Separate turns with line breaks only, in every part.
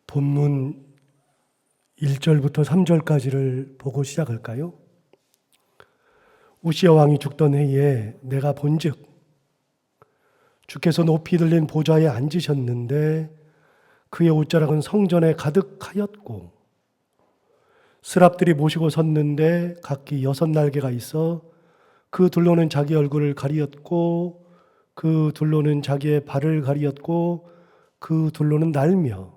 본문 1절부터 3절까지를 보고 시작할까요? 우시야 왕이 죽던 해에 내가 본즉 주께서 높이 들린 보좌에 앉으셨는데 그의 옷자락은 성전에 가득하였고 스랍들이 모시고 섰는데 각기 6날개가 있어 그 둘로는 자기 얼굴을 가리었고 그 둘로는 자기의 발을 가리었고 그 둘로는 날며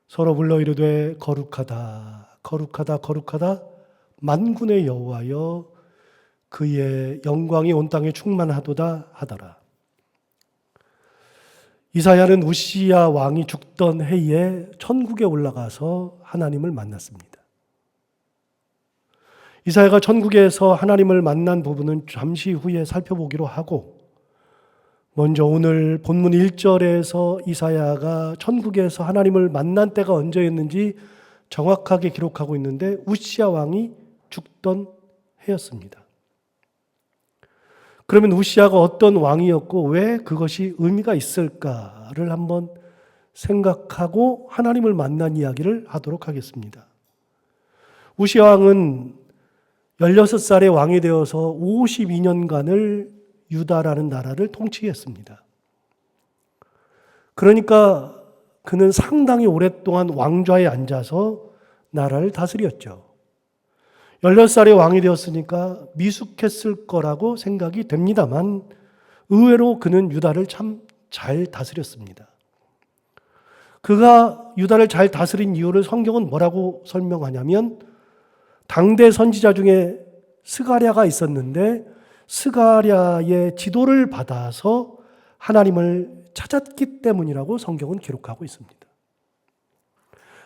서로 불러 이르되 거룩하다 거룩하다 거룩하다 만군의 여호와여 그의 영광이 온 땅에 충만하도다 하더라. 이사야는 우시야 왕이 죽던 해에 천국에 올라가서 하나님을 만났습니다. 이사야가 천국에서 하나님을 만난 부분은 잠시 후에 살펴보기로 하고, 먼저 오늘 본문 1절에서 이사야가 천국에서 하나님을 만난 때가 언제였는지 정확하게 기록하고 있는데 우시야 왕이 죽던 해였습니다. 그러면 우시야가 어떤 왕이었고 왜 그것이 의미가 있을까를 한번 생각하고 하나님을 만난 이야기를 하도록 하겠습니다. 우시야 왕은 16살의 왕이 되어서 52년간을 유다라는 나라를 통치했습니다. 그러니까 그는 상당히 오랫동안 왕좌에 앉아서 나라를 다스렸죠. 16살의 왕이 되었으니까 미숙했을 거라고 생각이 됩니다만 의외로 그는 유다를 참 잘 다스렸습니다. 그가 유다를 잘 다스린 이유를 성경은 뭐라고 설명하냐면 당대 선지자 중에 스가랴가 있었는데 스가랴의 지도를 받아서 하나님을 찾았기 때문이라고 성경은 기록하고 있습니다.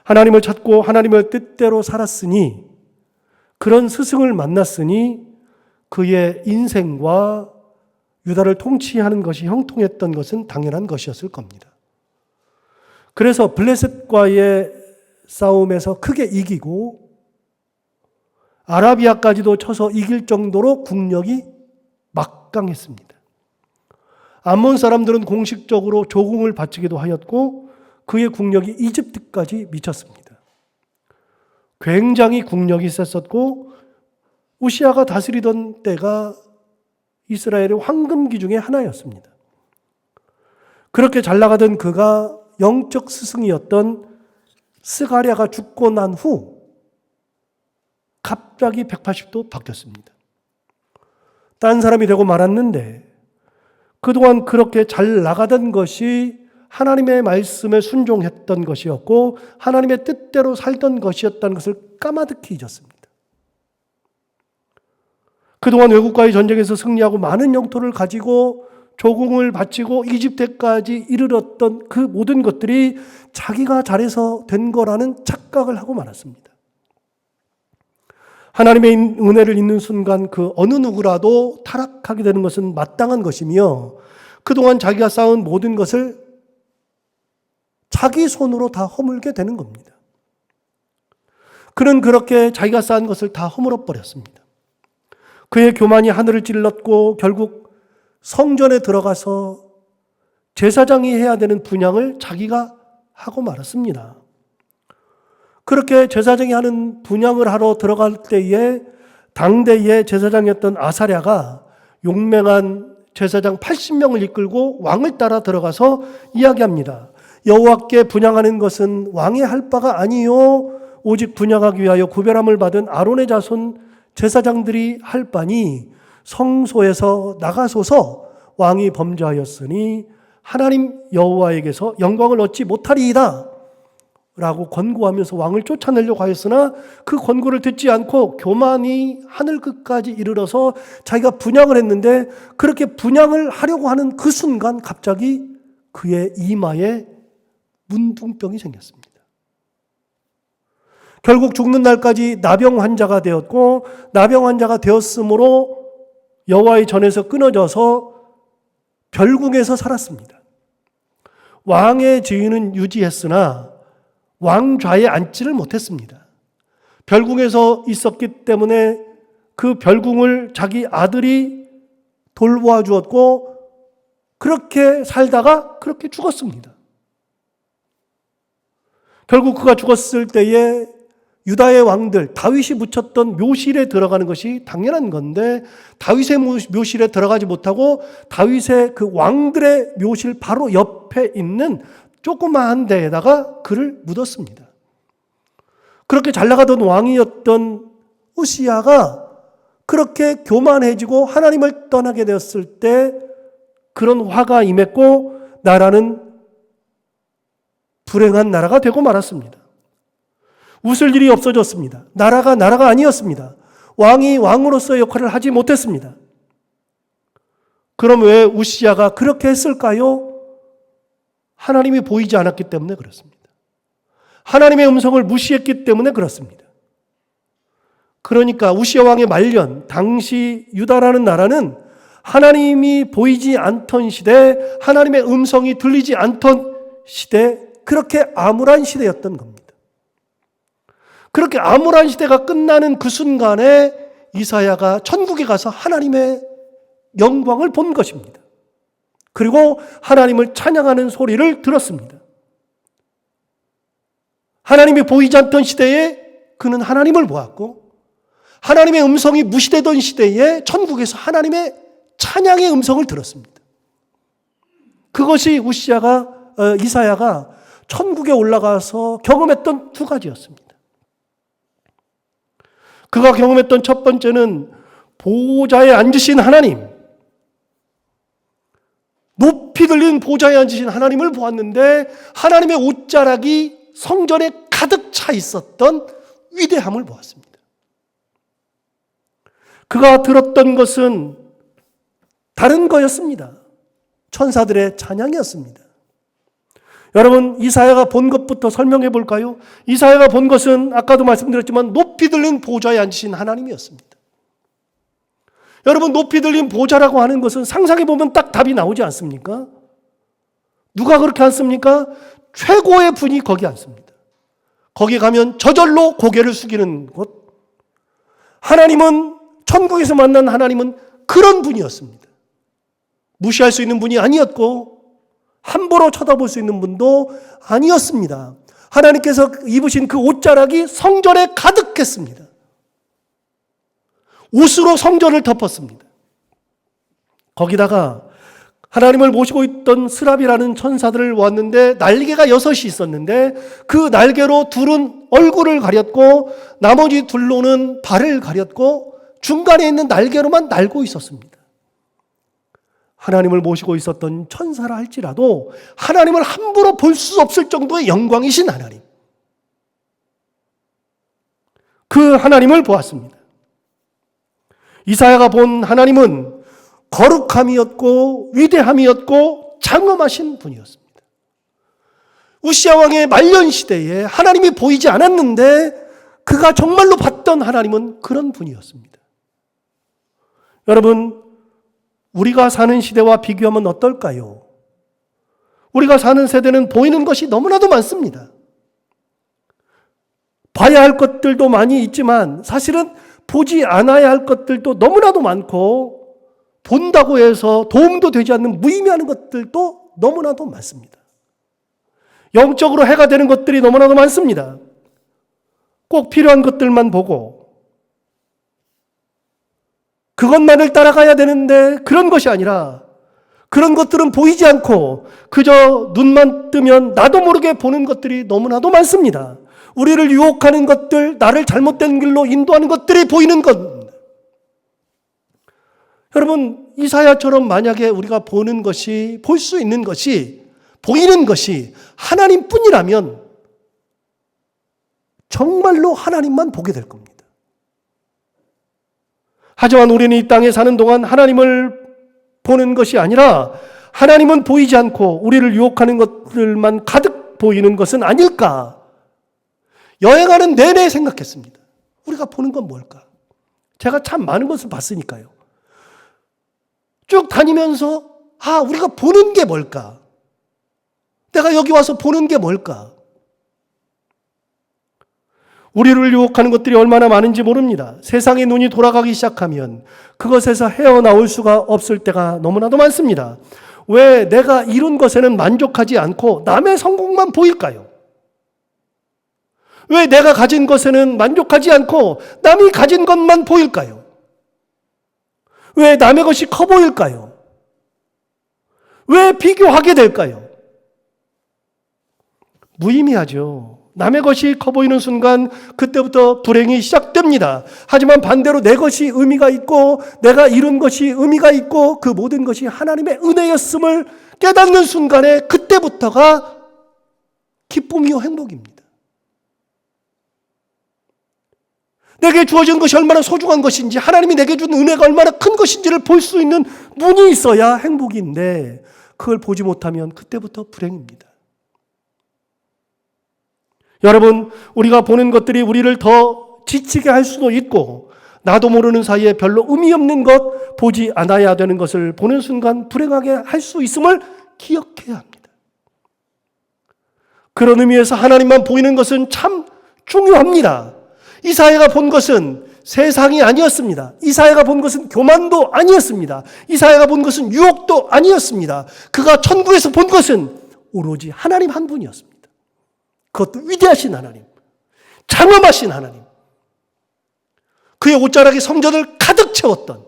하나님을 찾고 하나님을 뜻대로 살았으니 그런 스승을 만났으니 그의 인생과 유다를 통치하는 것이 형통했던 것은 당연한 것이었을 겁니다. 그래서 블레셋과의 싸움에서 크게 이기고 아라비아까지도 쳐서 이길 정도로 국력이 막강했습니다. 암몬 사람들은 공식적으로 조공을 바치기도 하였고 그의 국력이 이집트까지 미쳤습니다. 굉장히 국력이 셌었고 우시야가 다스리던 때가 이스라엘의 황금기 중에 하나였습니다. 그렇게 잘 나가던 그가 영적 스승이었던 스가랴가 죽고 난 후 갑자기 180도 바뀌었습니다. 딴 사람이 되고 말았는데 그동안 그렇게 잘 나가던 것이 하나님의 말씀에 순종했던 것이었고 하나님의 뜻대로 살던 것이었다는 것을 까마득히 잊었습니다. 그동안 외국과의 전쟁에서 승리하고 많은 영토를 가지고 조공을 바치고 이집트까지 이르렀던 그 모든 것들이 자기가 잘해서 된 거라는 착각을 하고 말았습니다. 하나님의 은혜를 잊는 순간 그 어느 누구라도 타락하게 되는 것은 마땅한 것이며 그동안 자기가 쌓은 모든 것을 자기 손으로 다 허물게 되는 겁니다. 그는 그렇게 자기가 쌓은 것을 다 허물어 버렸습니다. 그의 교만이 하늘을 찔렀고 결국 성전에 들어가서 제사장이 해야 되는 분향을 자기가 하고 말았습니다. 그렇게 제사장이 하는 분향을 하러 들어갈 때에 당대의 제사장이었던 아사랴가 용맹한 제사장 80명을 이끌고 왕을 따라 들어가서 이야기합니다. 여호와께 분향하는 것은 왕의 할 바가 아니요 오직 분향하기 위하여 구별함을 받은 아론의 자손 제사장들이 할 바니 성소에서 나가소서 왕이 범죄하였으니 하나님 여호와에게서 영광을 얻지 못하리이다 라고 권고하면서 왕을 쫓아내려고 하였으나 그 권고를 듣지 않고 교만이 하늘 끝까지 이르러서 자기가 분향을 했는데 그렇게 분향을 하려고 하는 그 순간 갑자기 그의 이마에 문둥병이 생겼습니다. 결국 죽는 날까지 나병 환자가 되었고 나병 환자가 되었으므로 여호와의 전에서 끊어져서 별궁에서 살았습니다. 왕의 지위는 유지했으나 왕좌에 앉지를 못했습니다. 별궁에서 있었기 때문에 그 별궁을 자기 아들이 돌보아 주었고 그렇게 살다가 그렇게 죽었습니다. 결국 그가 죽었을 때에 유다의 왕들, 다윗이 묻혔던 묘실에 들어가는 것이 당연한 건데 다윗의 묘실에 들어가지 못하고 다윗의 그 왕들의 묘실 바로 옆에 있는 조그마한 데에다가 그를 묻었습니다. 그렇게 잘 나가던 왕이었던 우시야가 그렇게 교만해지고 하나님을 떠나게 되었을 때 그런 화가 임했고 나라는 불행한 나라가 되고 말았습니다. 웃을 일이 없어졌습니다. 나라가 아니었습니다. 왕이 왕으로서의 역할을 하지 못했습니다. 그럼 왜 우시야가 그렇게 했을까요? 하나님이 보이지 않았기 때문에 그렇습니다. 하나님의 음성을 무시했기 때문에 그렇습니다. 그러니까 우시야 왕의 말년, 당시 유다라는 나라는 하나님이 보이지 않던 시대, 하나님의 음성이 들리지 않던 시대, 그렇게 암울한 시대였던 겁니다. 그렇게 암울한 시대가 끝나는 그 순간에 이사야가 천국에 가서 하나님의 영광을 본 것입니다. 그리고 하나님을 찬양하는 소리를 들었습니다. 하나님이 보이지 않던 시대에 그는 하나님을 보았고 하나님의 음성이 무시되던 시대에 천국에서 하나님의 찬양의 음성을 들었습니다. 그것이 이사야가 천국에 올라가서 경험했던 두 가지였습니다. 그가 경험했던 첫 번째는 보좌에 앉으신 하나님, 높이 들린 보좌에 앉으신 하나님을 보았는데 하나님의 옷자락이 성전에 가득 차 있었던 위대함을 보았습니다. 그가 들었던 것은 다른 거였습니다. 천사들의 찬양이었습니다. 여러분, 이사야가 본 것부터 설명해 볼까요? 이사야가 본 것은 아까도 말씀드렸지만 높이 들린 보좌에 앉으신 하나님이었습니다. 여러분, 높이 들린 보좌라고 하는 것은 상상해 보면 딱 답이 나오지 않습니까? 누가 그렇게 앉습니까? 최고의 분이 거기 앉습니다. 거기 가면 저절로 고개를 숙이는 곳. 하나님은, 천국에서 만난 하나님은 그런 분이었습니다. 무시할 수 있는 분이 아니었고 함부로 쳐다볼 수 있는 분도 아니었습니다. 하나님께서 입으신 그 옷자락이 성전에 가득했습니다. 옷으로 성전을 덮었습니다. 거기다가 하나님을 모시고 있던 스랍이라는 천사들을 왔는데 날개가 6이 있었는데 그 날개로 둘은 얼굴을 가렸고 나머지 둘로는 발을 가렸고 중간에 있는 날개로만 날고 있었습니다. 하나님을 모시고 있었던 천사라 할지라도 하나님을 함부로 볼 수 없을 정도의 영광이신 하나님. 그 하나님을 보았습니다. 이사야가 본 하나님은 거룩함이었고 위대함이었고 장엄하신 분이었습니다. 우시야 왕의 말년 시대에 하나님이 보이지 않았는데 그가 정말로 봤던 하나님은 그런 분이었습니다. 여러분, 우리가 사는 시대와 비교하면 어떨까요? 우리가 사는 세대는 보이는 것이 너무나도 많습니다. 봐야 할 것들도 많이 있지만 사실은 보지 않아야 할 것들도 너무나도 많고 본다고 해서 도움도 되지 않는 무의미한 것들도 너무나도 많습니다. 영적으로 해가 되는 것들이 너무나도 많습니다. 꼭 필요한 것들만 보고 그것만을 따라가야 되는데 그런 것이 아니라 그런 것들은 보이지 않고 그저 눈만 뜨면 나도 모르게 보는 것들이 너무나도 많습니다. 우리를 유혹하는 것들, 나를 잘못된 길로 인도하는 것들이 보이는 것. 여러분, 이사야처럼 만약에 우리가 보는 것이, 볼 수 있는 것이, 보이는 것이 하나님뿐이라면 정말로 하나님만 보게 될 겁니다. 하지만 우리는 이 땅에 사는 동안 하나님을 보는 것이 아니라 하나님은 보이지 않고 우리를 유혹하는 것들만 가득 보이는 것은 아닐까? 여행하는 내내 생각했습니다. 우리가 보는 건 뭘까? 제가 참 많은 것을 봤으니까요. 쭉 다니면서 우리가 보는 게 뭘까? 내가 여기 와서 보는 게 뭘까? 우리를 유혹하는 것들이 얼마나 많은지 모릅니다. 세상의 눈이 돌아가기 시작하면 그것에서 헤어나올 수가 없을 때가 너무나도 많습니다. 왜 내가 이룬 것에는 만족하지 않고 남의 성공만 보일까요? 왜 내가 가진 것에는 만족하지 않고 남이 가진 것만 보일까요? 왜 남의 것이 커 보일까요? 왜 비교하게 될까요? 무의미하죠. 남의 것이 커 보이는 순간 그때부터 불행이 시작됩니다. 하지만 반대로 내 것이 의미가 있고 내가 이룬 것이 의미가 있고 그 모든 것이 하나님의 은혜였음을 깨닫는 순간에 그때부터가 기쁨이요 행복입니다. 내게 주어진 것이 얼마나 소중한 것인지, 하나님이 내게 준 은혜가 얼마나 큰 것인지를 볼 수 있는 눈이 있어야 행복인데 그걸 보지 못하면 그때부터 불행입니다. 여러분, 우리가 보는 것들이 우리를 더 지치게 할 수도 있고 나도 모르는 사이에 별로 의미 없는 것, 보지 않아야 되는 것을 보는 순간 불행하게 할 수 있음을 기억해야 합니다. 그런 의미에서 하나님만 보이는 것은 참 중요합니다. 이사야가 본 것은 세상이 아니었습니다. 이사야가 본 것은 교만도 아니었습니다. 이사야가 본 것은 유혹도 아니었습니다. 그가 천국에서 본 것은 오로지 하나님 한 분이었습니다. 그것도 위대하신 하나님, 장엄하신 하나님, 그의 옷자락에 성전을 가득 채웠던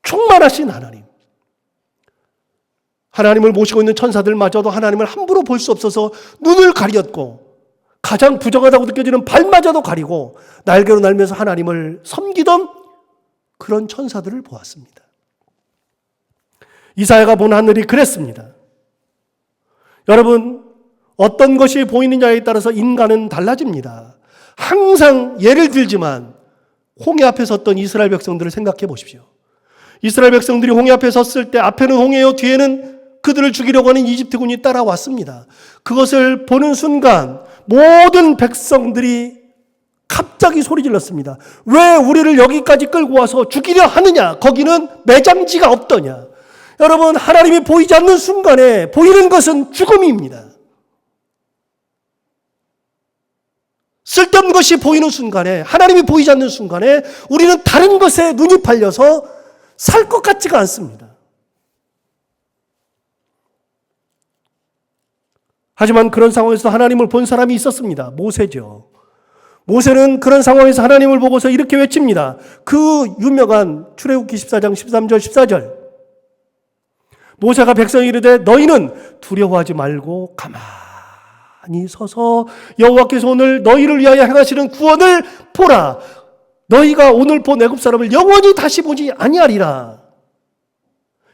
충만하신 하나님. 하나님을 모시고 있는 천사들마저도 하나님을 함부로 볼 수 없어서 눈을 가렸고 가장 부정하다고 느껴지는 발마저도 가리고 날개로 날면서 하나님을 섬기던 그런 천사들을 보았습니다. 이사야가 본 하늘이 그랬습니다. 여러분, 어떤 것이 보이느냐에 따라서 인간은 달라집니다. 항상 예를 들지만 홍해 앞에 섰던 이스라엘 백성들을 생각해 보십시오. 이스라엘 백성들이 홍해 앞에 섰을 때 앞에는 홍해요, 뒤에는 그들을 죽이려고 하는 이집트군이 따라왔습니다. 그것을 보는 순간 모든 백성들이 갑자기 소리 질렀습니다. 왜 우리를 여기까지 끌고 와서 죽이려 하느냐? 거기는 매장지가 없더냐? 여러분, 하나님이 보이지 않는 순간에 보이는 것은 죽음입니다. 쓸데없는 것이 보이는 순간에, 하나님이 보이지 않는 순간에 우리는 다른 것에 눈이 팔려서 살 것 같지가 않습니다. 하지만 그런 상황에서 하나님을 본 사람이 있었습니다. 모세죠. 모세는 그런 상황에서 하나님을 보고서 이렇게 외칩니다. 그 유명한 출애굽기 14장 13절 14절. 모세가 백성에게 이르되 너희는 두려워하지 말고 가만히 서서 여호와께서 오늘 너희를 위하여 행하시는 구원을 보라. 너희가 오늘 본 애굽 사람을 영원히 다시 보지 아니하리라.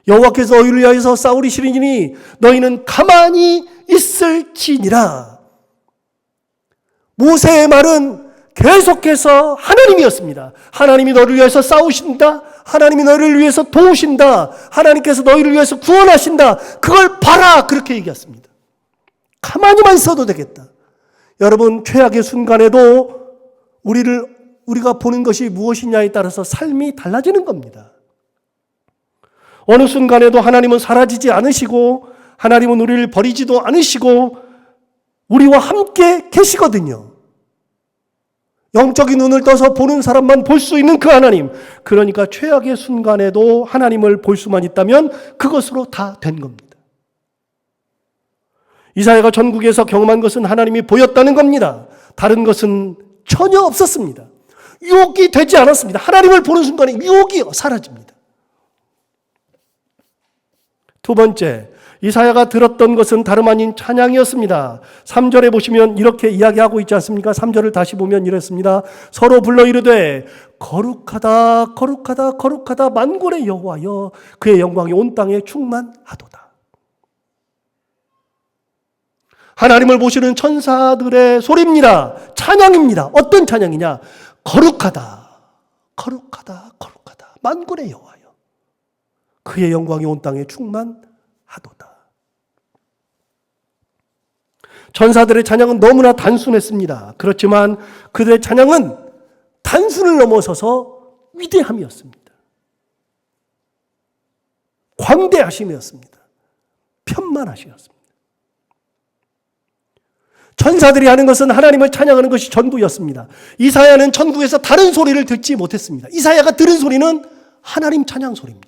여호와께서 너희를 위하여서 싸우리시리니 너희는 가만히 있을지니라. 모세의 말은 계속해서 하나님이었습니다. 하나님이 너를 위해서 싸우신다. 하나님이 너를 위해서 도우신다. 하나님께서 너희를 위해서 구원하신다. 그걸 봐라. 그렇게 얘기했습니다. 가만히만 있어도 되겠다. 여러분, 최악의 순간에도 우리가 보는 것이 무엇이냐에 따라서 삶이 달라지는 겁니다. 어느 순간에도 하나님은 사라지지 않으시고 하나님은 우리를 버리지도 않으시고 우리와 함께 계시거든요. 영적인 눈을 떠서 보는 사람만 볼 수 있는 그 하나님. 그러니까 최악의 순간에도 하나님을 볼 수만 있다면 그것으로 다 된 겁니다. 이사야가 전국에서 경험한 것은 하나님이 보였다는 겁니다. 다른 것은 전혀 없었습니다. 유혹이 되지 않았습니다. 하나님을 보는 순간에 유혹이 사라집니다. 두 번째, 이사야가 들었던 것은 다름 아닌 찬양이었습니다. 3절에 보시면 이렇게 이야기하고 있지 않습니까? 3절을 다시 보면 이렇습니다. 서로 불러 이르되 거룩하다 거룩하다 거룩하다 만군의 여호와여 그의 영광이 온 땅에 충만하도다. 하나님을 보시는 천사들의 소리입니다. 찬양입니다. 어떤 찬양이냐? 거룩하다 거룩하다 거룩하다 만군의 여호와여 그의 영광이 온 땅에 충만하도다. 천사들의 찬양은 너무나 단순했습니다. 그렇지만 그들의 찬양은 단순을 넘어서서 위대함이었습니다. 광대하심이었습니다. 편만하심이었습니다. 천사들이 하는 것은 하나님을 찬양하는 것이 전부였습니다. 이사야는 천국에서 다른 소리를 듣지 못했습니다. 이사야가 들은 소리는 하나님 찬양 소리입니다.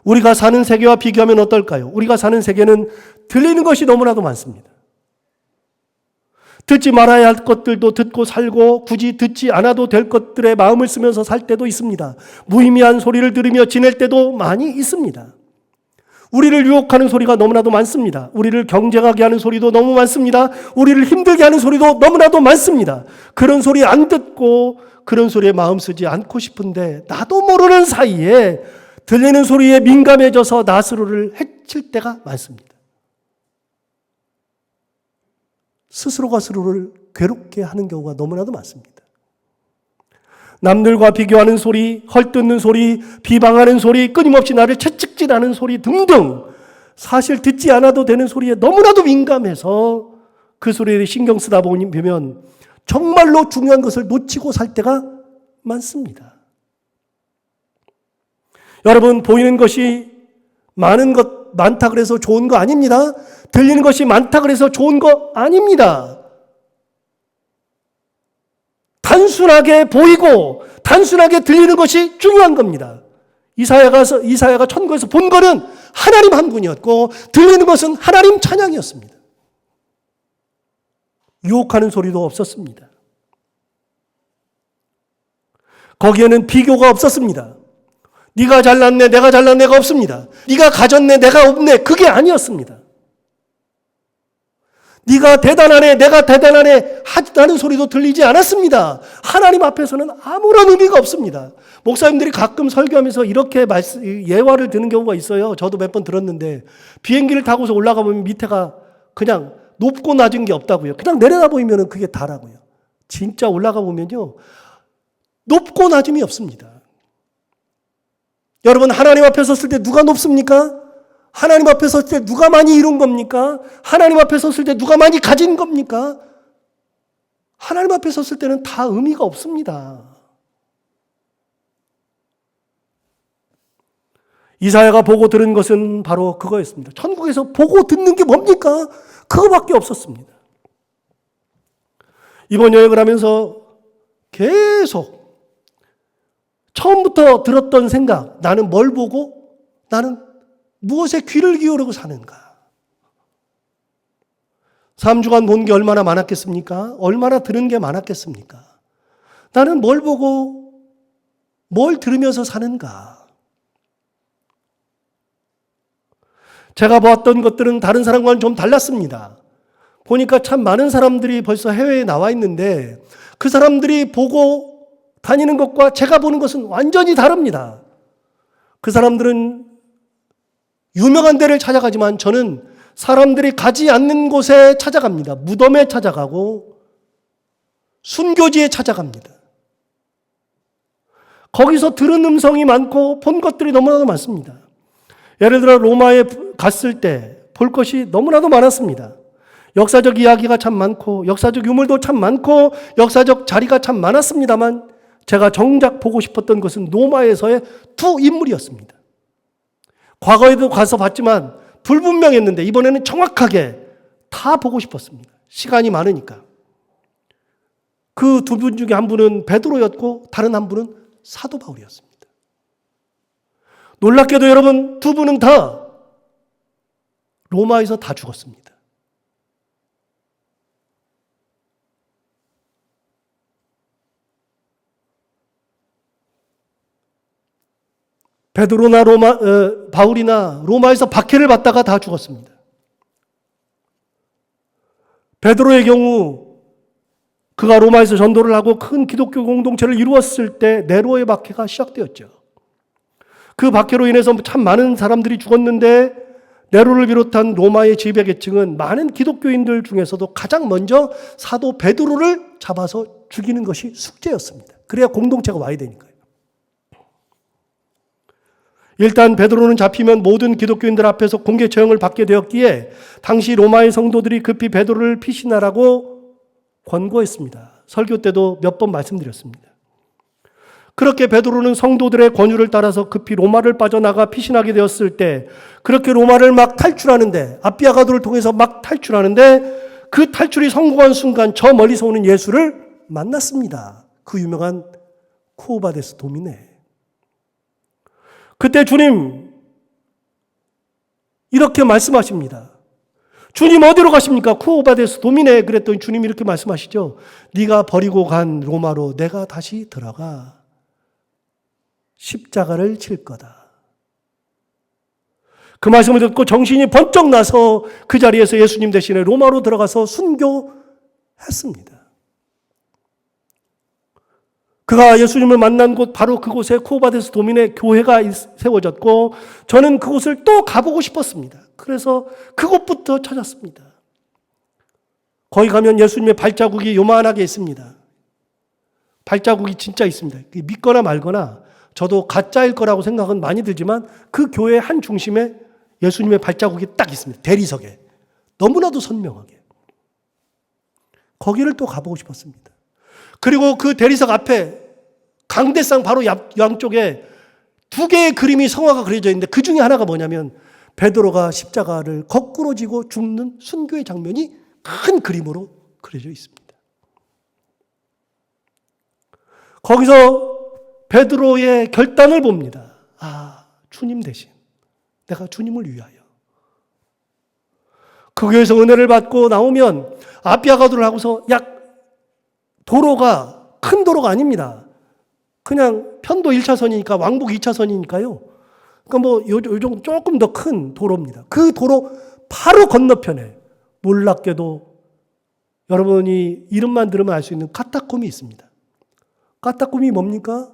우리가 사는 세계와 비교하면 어떨까요? 우리가 사는 세계는 들리는 것이 너무나도 많습니다. 듣지 말아야 할 것들도 듣고 살고 굳이 듣지 않아도 될 것들에 마음을 쓰면서 살 때도 있습니다. 무의미한 소리를 들으며 지낼 때도 많이 있습니다. 우리를 유혹하는 소리가 너무나도 많습니다. 우리를 경쟁하게 하는 소리도 너무 많습니다. 우리를 힘들게 하는 소리도 너무나도 많습니다. 그런 소리 안 듣고 그런 소리에 마음 쓰지 않고 싶은데 나도 모르는 사이에 들리는 소리에 민감해져서 나 스스로를 해칠 때가 많습니다. 스스로가 스스로를 괴롭게 하는 경우가 너무나도 많습니다. 남들과 비교하는 소리, 헐뜯는 소리, 비방하는 소리, 끊임없이 나를 채찍질하는 소리 등등 사실 듣지 않아도 되는 소리에 너무나도 민감해서 그 소리에 신경 쓰다 보면 정말로 중요한 것을 놓치고 살 때가 많습니다. 여러분, 보이는 것이 많다 그래서 좋은 거 아닙니다. 들리는 것이 많다 그래서 좋은 거 아닙니다. 단순하게 보이고 단순하게 들리는 것이 중요한 겁니다. 이사야가 천국에서 본 거는 하나님 한 분이었고 들리는 것은 하나님 찬양이었습니다. 유혹하는 소리도 없었습니다. 거기에는 비교가 없었습니다. 네가 잘났네, 내가 잘났네가 없습니다. 네가 가졌네, 내가 없네, 그게 아니었습니다. 네가 대단하네, 내가 대단하네 하는 소리도 들리지 않았습니다. 하나님 앞에서는 아무런 의미가 없습니다. 목사님들이 가끔 설교하면서 이렇게 예화를 드는 경우가 있어요. 저도 몇 번 들었는데 비행기를 타고서 올라가 보면 밑에가 그냥 높고 낮은 게 없다고요. 그냥 내려다 보이면 그게 다라고요. 진짜 올라가 보면요, 높고 낮음이 없습니다. 여러분, 하나님 앞에 섰을 때 누가 높습니까? 하나님 앞에 섰을 때 누가 많이 이룬 겁니까? 하나님 앞에 섰을 때 누가 많이 가진 겁니까? 하나님 앞에 섰을 때는 다 의미가 없습니다. 이사야가 보고 들은 것은 바로 그거였습니다. 천국에서 보고 듣는 게 뭡니까? 그거밖에 없었습니다. 이번 여행을 하면서 계속 처음부터 들었던 생각, 나는 뭘 보고 나는 무엇에 귀를 기울이고 사는가? 3주간 본 게 얼마나 많았겠습니까? 얼마나 들은 게 많았겠습니까? 나는 뭘 보고 뭘 들으면서 사는가? 제가 보았던 것들은 다른 사람과는 좀 달랐습니다. 보니까 참 많은 사람들이 벌써 해외에 나와 있는데 그 사람들이 보고 다니는 것과 제가 보는 것은 완전히 다릅니다. 그 사람들은 유명한 데를 찾아가지만 저는 사람들이 가지 않는 곳에 찾아갑니다. 무덤에 찾아가고 순교지에 찾아갑니다. 거기서 들은 음성이 많고 본 것들이 너무나도 많습니다. 예를 들어 로마에 갔을 때 볼 것이 너무나도 많았습니다. 역사적 이야기가 참 많고 역사적 유물도 참 많고 역사적 자리가 참 많았습니다만 제가 정작 보고 싶었던 것은 로마에서의 두 인물이었습니다. 과거에도 가서 봤지만 불분명했는데 이번에는 정확하게 다 보고 싶었습니다. 시간이 많으니까. 그 두 분 중에 한 분은 베드로였고 다른 한 분은 사도 바울이었습니다. 놀랍게도 여러분, 두 분은 다 로마에서 다 죽었습니다. 베드로나 바울이나 로마에서 박해를 받다가 다 죽었습니다. 베드로의 경우 그가 로마에서 전도를 하고 큰 기독교 공동체를 이루었을 때 네로의 박해가 시작되었죠. 그 박해로 인해서 참 많은 사람들이 죽었는데 네로를 비롯한 로마의 지배계층은 많은 기독교인들 중에서도 가장 먼저 사도 베드로를 잡아서 죽이는 것이 숙제였습니다. 그래야 공동체가 와야 되니까요. 일단 베드로는 잡히면 모든 기독교인들 앞에서 공개 처형을 받게 되었기에 당시 로마의 성도들이 급히 베드로를 피신하라고 권고했습니다. 설교 때도 몇 번 말씀드렸습니다. 그렇게 베드로는 성도들의 권유를 따라서 급히 로마를 빠져나가 피신하게 되었을 때 그렇게 로마를 막 탈출하는데 아비아가도를 통해서 막 탈출하는데 그 탈출이 성공한 순간 저 멀리서 오는 예수를 만났습니다. 그 유명한 쿠오바데스 도미네. 그때 주님 이렇게 말씀하십니다. 주님 어디로 가십니까? 쿠오바데스 도미네. 그랬더니 주님이 이렇게 말씀하시죠. 네가 버리고 간 로마로 내가 다시 들어가 십자가를 칠 거다. 그 말씀을 듣고 정신이 번쩍 나서 그 자리에서 예수님 대신에 로마로 들어가서 순교했습니다. 그가 예수님을 만난 곳 바로 그곳에 쿠오바데스 도미네 교회가 세워졌고 저는 그곳을 또 가보고 싶었습니다. 그래서 그곳부터 찾았습니다. 거기 가면 예수님의 발자국이 요만하게 있습니다. 발자국이 진짜 있습니다. 믿거나 말거나 저도 가짜일 거라고 생각은 많이 들지만 그 교회의 한 중심에 예수님의 발자국이 딱 있습니다. 대리석에. 너무나도 선명하게. 거기를 또 가보고 싶었습니다. 그리고 그 대리석 앞에 강대상 바로 양쪽에 두 개의 그림이 성화가 그려져 있는데 그 중에 하나가 뭐냐면 베드로가 십자가를 거꾸로 지고 죽는 순교의 장면이 큰 그림으로 그려져 있습니다. 거기서 베드로의 결단을 봅니다. 아, 주님 대신 내가 주님을 위하여. 그 교회에서 은혜를 받고 나오면 아비아가도를 하고서 도로가 큰 도로가 아닙니다. 그냥 편도 1차선이니까 왕복 2차선이니까요. 그러니까 뭐 요즘 조금 더 큰 도로입니다. 그 도로 바로 건너편에 놀랍게도 여러분이 이름만 들으면 알 수 있는 카타콤이 있습니다. 카타콤이 뭡니까?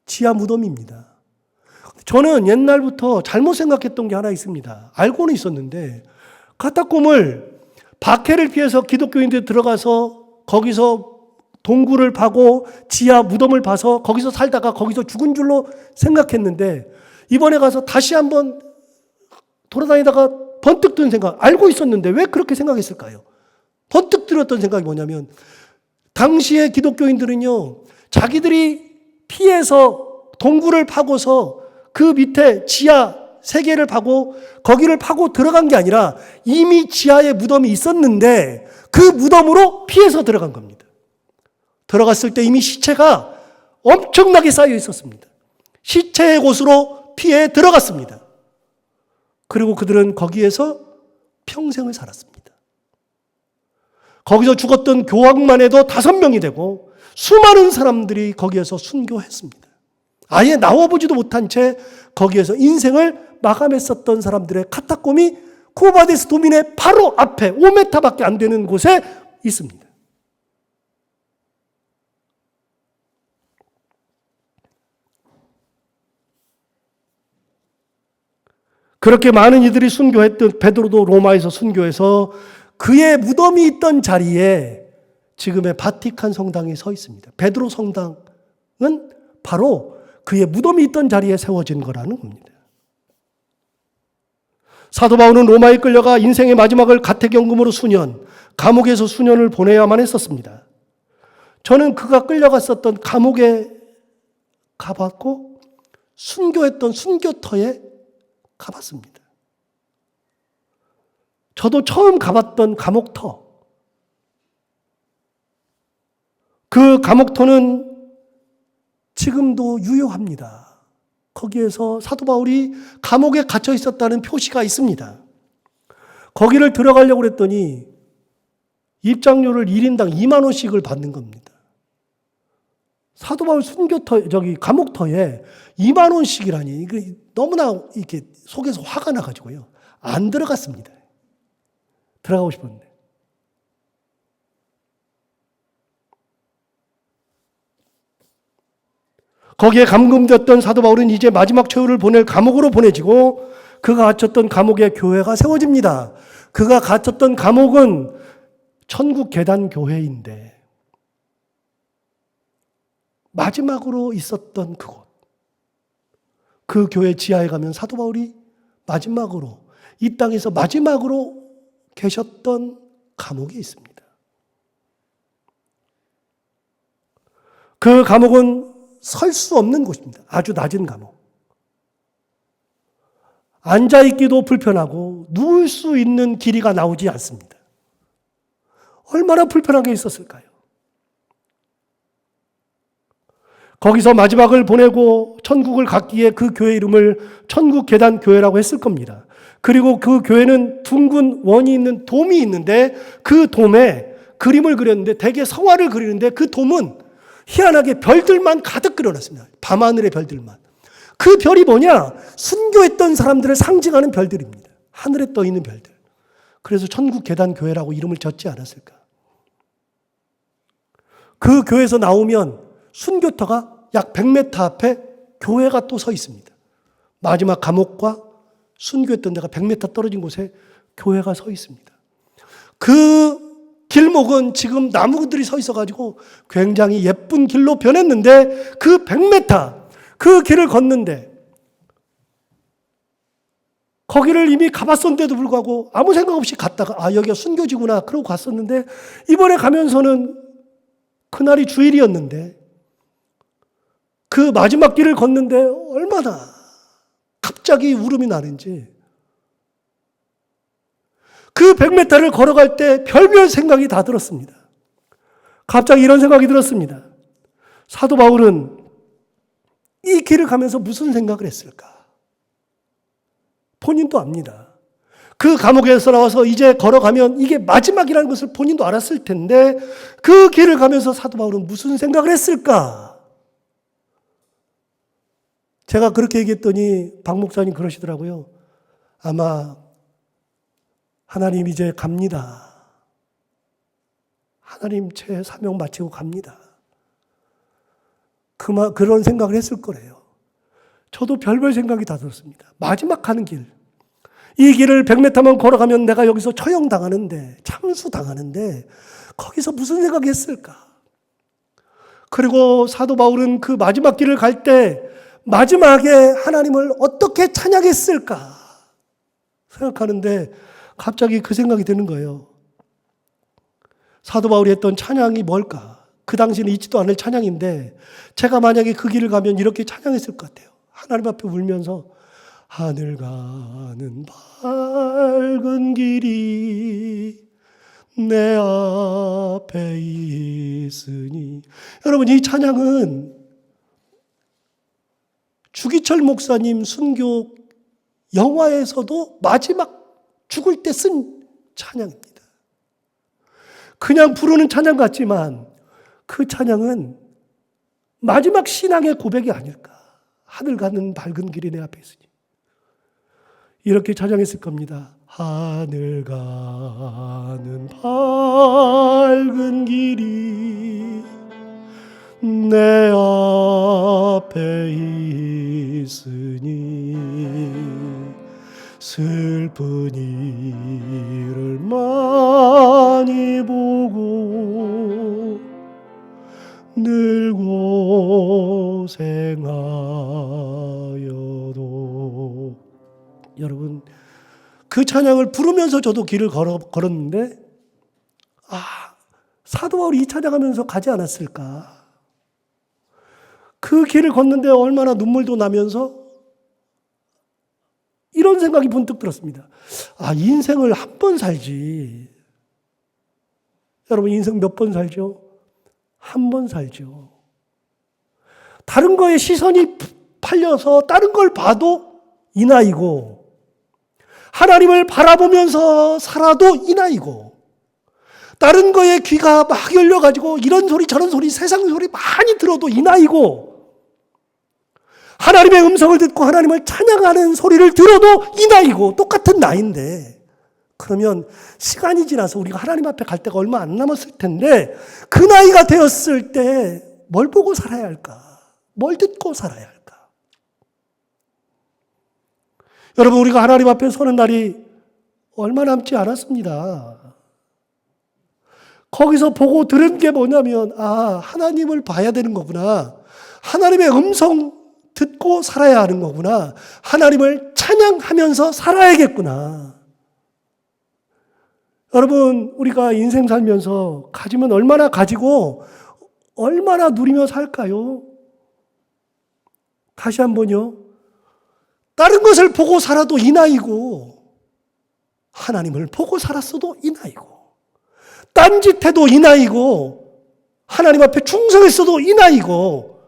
지하 무덤입니다. 저는 옛날부터 잘못 생각했던 게 하나 있습니다. 알고는 있었는데 카타콤을 박해를 피해서 기독교인들이 들어가서 거기서 동굴을 파고 지하 무덤을 파서 거기서 살다가 거기서 죽은 줄로 생각했는데 이번에 가서 다시 한번 돌아다니다가 번뜩 든 생각, 알고 있었는데 왜 그렇게 생각했을까요? 번뜩 들었던 생각이 뭐냐면 당시의 기독교인들은요, 자기들이 피해서 동굴을 파고서 그 밑에 지하 세계를 파고 거기를 파고 들어간 게 아니라 이미 지하에 무덤이 있었는데 그 무덤으로 피해서 들어간 겁니다. 들어갔을 때 이미 시체가 엄청나게 쌓여 있었습니다. 시체의 곳으로 피해 들어갔습니다. 그리고 그들은 거기에서 평생을 살았습니다. 거기서 죽었던 교황만 해도 5명이 되고 수많은 사람들이 거기에서 순교했습니다. 아예 나와보지도 못한 채 거기에서 인생을 마감했었던 사람들의 카타콤이 쿠오바데스 도미네 바로 앞에 5m밖에 안 되는 곳에 있습니다. 그렇게 많은 이들이 순교했던 베드로도 로마에서 순교해서 그의 무덤이 있던 자리에 지금의 바티칸 성당이 서 있습니다. 베드로 성당은 바로 그의 무덤이 있던 자리에 세워진 거라는 겁니다. 사도 바울은 로마에 끌려가 인생의 마지막을 가택연금으로 수년, 감옥에서 수년을 보내야만 했었습니다. 저는 그가 끌려갔었던 감옥에 가봤고 순교했던 순교터에 가봤습니다. 저도 처음 가봤던 감옥터. 그 감옥터는 지금도 유효합니다. 거기에서 사도 바울이 감옥에 갇혀 있었다는 표시가 있습니다. 거기를 들어가려고 그랬더니 입장료를 1인당 2만 원씩을 받는 겁니다. 사도 바울 감옥터에 2만 원씩이라니 너무나 이렇게 속에서 화가 나가지고요. 안 들어갔습니다. 들어가고 싶었는데. 거기에 감금되었던 사도 바울은 이제 마지막 최후를 보낼 감옥으로 보내지고 그가 갇혔던 감옥에 교회가 세워집니다. 그가 갇혔던 감옥은 천국 계단 교회인데 마지막으로 있었던 그곳. 그 교회 지하에 가면 사도 바울이 마지막으로 이 땅에서 마지막으로 계셨던 감옥이 있습니다. 그 감옥은 설 수 없는 곳입니다. 아주 낮은 감옥. 앉아있기도 불편하고 누울 수 있는 길이가 나오지 않습니다. 얼마나 불편하게 있었을까요? 거기서 마지막을 보내고 천국을 갔기에 그 교회 이름을 천국계단교회라고 했을 겁니다. 그리고 그 교회는 둥근 원이 있는 돔이 있는데 그 돔에 그림을 그렸는데 대개 성화를 그리는데 그 돔은 희한하게 별들만 가득 그려놨습니다. 밤하늘의 별들만. 그 별이 뭐냐? 순교했던 사람들을 상징하는 별들입니다. 하늘에 떠 있는 별들. 그래서 천국계단교회라고 이름을 졌지 않았을까? 그 교회에서 나오면 순교터가 약 100m 앞에 교회가 또 서 있습니다. 마지막 감옥과 순교했던 데가 100m 떨어진 곳에 교회가 서 있습니다. 그 길목은 지금 나무들이 서 있어가지고 굉장히 예쁜 길로 변했는데 그 100m, 그 길을 걷는데 거기를 이미 가봤었는데도 불구하고 아무 생각 없이 갔다가 아 여기가 순교지구나 그러고 갔었는데 이번에 가면서는 그날이 주일이었는데 그 마지막 길을 걷는데 얼마나 갑자기 울음이 나는지 그 100m를 걸어갈 때 별별 생각이 다 들었습니다. 갑자기 이런 생각이 들었습니다. 사도 바울은 이 길을 가면서 무슨 생각을 했을까? 본인도 압니다. 그 감옥에서 나와서 이제 걸어가면 이게 마지막이라는 것을 본인도 알았을 텐데 그 길을 가면서 사도 바울은 무슨 생각을 했을까? 제가 그렇게 얘기했더니 박 목사님 그러시더라고요. 아마 하나님 이제 갑니다. 하나님 제 사명 마치고 갑니다. 그런 생각을 했을 거래요. 저도 별별 생각이 다 들었습니다. 마지막 가는 길. 이 길을 100m만 걸어가면 내가 여기서 처형당하는데, 참수당하는데, 거기서 무슨 생각이 했을까? 그리고 사도 바울은 그 마지막 길을 갈 때, 마지막에 하나님을 어떻게 찬양했을까? 생각하는데, 갑자기 그 생각이 드는 거예요. 사도 바울이 했던 찬양이 뭘까? 그 당시는 있지도 않을 찬양인데 제가 만약에 그 길을 가면 이렇게 찬양했을 것 같아요. 하나님 앞에 울면서 하늘 가는 밝은 길이 내 앞에 있으니. 여러분 이 찬양은 주기철 목사님 순교 영화에서도 마지막 죽을 때 쓴 찬양입니다. 그냥 부르는 찬양 같지만 그 찬양은 마지막 신앙의 고백이 아닐까. 하늘 가는 밝은 길이 내 앞에 있으니. 이렇게 찬양했을 겁니다. 하늘 가는 밝은 길이 내 앞에 있으니 슬픈 일을 많이 보고 늘 고생하여도. 여러분 그 찬양을 부르면서 저도 길을 걸었는데 사도 바울이 이 찬양하면서 가지 않았을까. 그 길을 걷는데 얼마나 눈물도 나면서 이런 생각이 문득 들었습니다. 인생을 한 번 살지. 여러분 인생 몇 번 살죠? 한 번 살죠. 다른 거에 시선이 팔려서 다른 걸 봐도 이 나이고 하나님을 바라보면서 살아도 이 나이고 다른 거에 귀가 막 열려가지고 이런 소리 저런 소리 세상 소리 많이 들어도 이 나이고 하나님의 음성을 듣고 하나님을 찬양하는 소리를 들어도 이 나이고 똑같은 나이인데 그러면 시간이 지나서 우리가 하나님 앞에 갈 때가 얼마 안 남았을 텐데 그 나이가 되었을 때 뭘 보고 살아야 할까? 뭘 듣고 살아야 할까? 여러분 우리가 하나님 앞에 서는 날이 얼마 남지 않았습니다. 거기서 보고 들은 게 뭐냐면 하나님을 봐야 되는 거구나. 하나님의 음성 듣고 살아야 하는 거구나. 하나님을 찬양하면서 살아야겠구나. 여러분 우리가 인생 살면서 가지면 얼마나 가지고 얼마나 누리며 살까요? 다시 한번요. 다른 것을 보고 살아도 이 나이고 하나님을 보고 살았어도 이 나이고 딴짓해도 이 나이고 하나님 앞에 충성했어도 이 나이고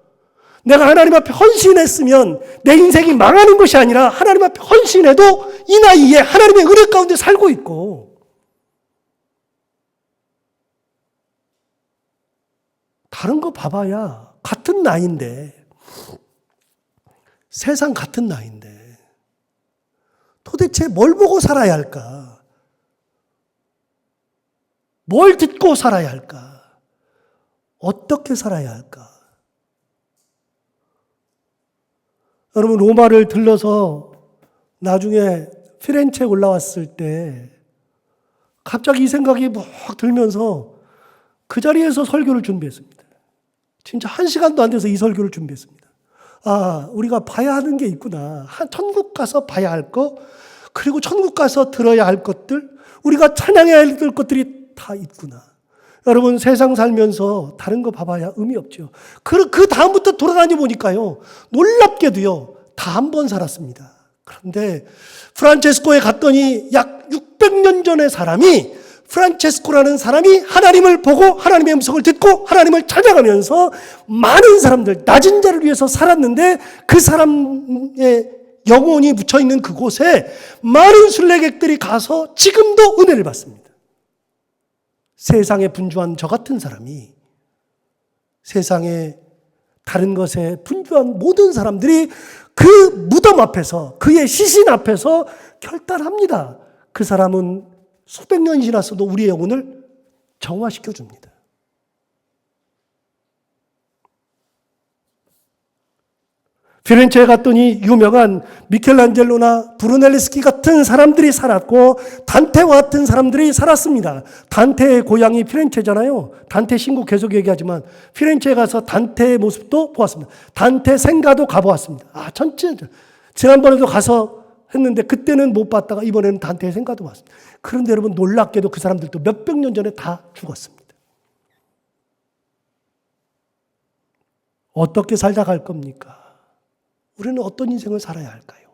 내가 하나님 앞에 헌신했으면 내 인생이 망하는 것이 아니라 하나님 앞에 헌신해도 이 나이에 하나님의 은혜 가운데 살고 있고, 다른 거 봐봐야 같은 나이인데, 세상 같은 나이인데 도대체 뭘 보고 살아야 할까? 뭘 듣고 살아야 할까? 어떻게 살아야 할까? 여러분, 로마를 들러서 나중에 피렌체에 올라왔을 때 갑자기 이 생각이 막 들면서 그 자리에서 설교를 준비했습니다. 진짜 1시간도 안 돼서 이 설교를 준비했습니다. 아, 우리가 봐야 하는 게 있구나. 천국 가서 봐야 할 거, 그리고 천국 가서 들어야 할 것들, 우리가 찬양해야 할 것들이 다 있구나. 여러분, 세상 살면서 다른 거 봐봐야 의미 없죠. 그 다음부터 돌아다니 보니까요, 놀랍게도요, 다 한 번 살았습니다. 그런데 프란체스코에 갔더니 약 600년 전의 사람이, 프란체스코라는 사람이 하나님을 보고 하나님의 음성을 듣고 하나님을 찾아가면서 많은 사람들, 낮은 자를 위해서 살았는데 그 사람의 영혼이 묻혀있는 그곳에 많은 순례객들이 가서 지금도 은혜를 받습니다. 세상에 분주한 저 같은 사람이, 세상에 다른 것에 분주한 모든 사람들이 그 무덤 앞에서, 그의 시신 앞에서 결단합니다. 그 사람은 수백 년이 지났어도 우리의 영혼을 정화시켜 줍니다. 피렌체에 갔더니 유명한 미켈란젤로나 브루넬레스키 같은 사람들이 살았고, 단테와 같은 사람들이 살았습니다. 단테의 고향이 피렌체잖아요. 단테 신곡 계속 얘기하지만 피렌체에 가서 단테의 모습도 보았습니다. 단테 생가도 가보았습니다. 지난번에도 가서 했는데 그때는 못 봤다가 이번에는 단테의 생가도 봤습니다. 그런데 여러분, 놀랍게도 그 사람들도 몇백 년 전에 다 죽었습니다. 어떻게 살다 갈 겁니까? 우리는 어떤 인생을 살아야 할까요?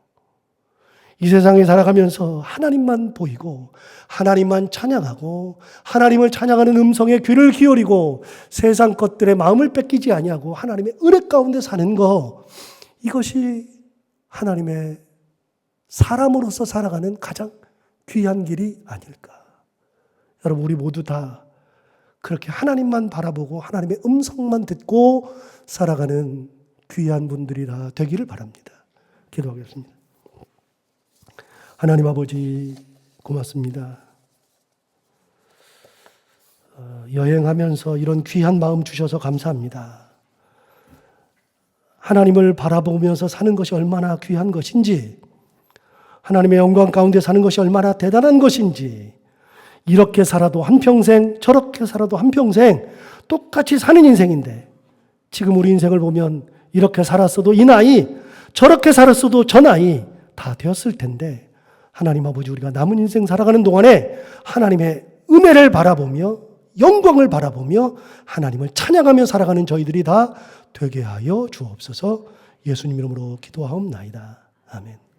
이 세상에 살아가면서 하나님만 보이고 하나님만 찬양하고 하나님을 찬양하는 음성에 귀를 기울이고 세상 것들에 마음을 뺏기지 아니하고 하나님의 은혜 가운데 사는 거, 이것이 하나님의 사람으로서 살아가는 가장 귀한 길이 아닐까. 여러분, 우리 모두 다 그렇게 하나님만 바라보고 하나님의 음성만 듣고 살아가는 귀한 분들이 다 되기를 바랍니다. 기도하겠습니다. 하나님 아버지, 고맙습니다. 여행하면서 이런 귀한 마음 주셔서 감사합니다. 하나님을 바라보면서 사는 것이 얼마나 귀한 것인지, 하나님의 영광 가운데 사는 것이 얼마나 대단한 것인지, 이렇게 살아도 한평생, 저렇게 살아도 한평생 똑같이 사는 인생인데, 지금 우리 인생을 보면 이렇게 살았어도 이 나이, 저렇게 살았어도 저 나이 다 되었을 텐데, 하나님 아버지, 우리가 남은 인생 살아가는 동안에 하나님의 은혜를 바라보며 영광을 바라보며 하나님을 찬양하며 살아가는 저희들이 다 되게 하여 주옵소서. 예수님 이름으로 기도하옵나이다. 아멘.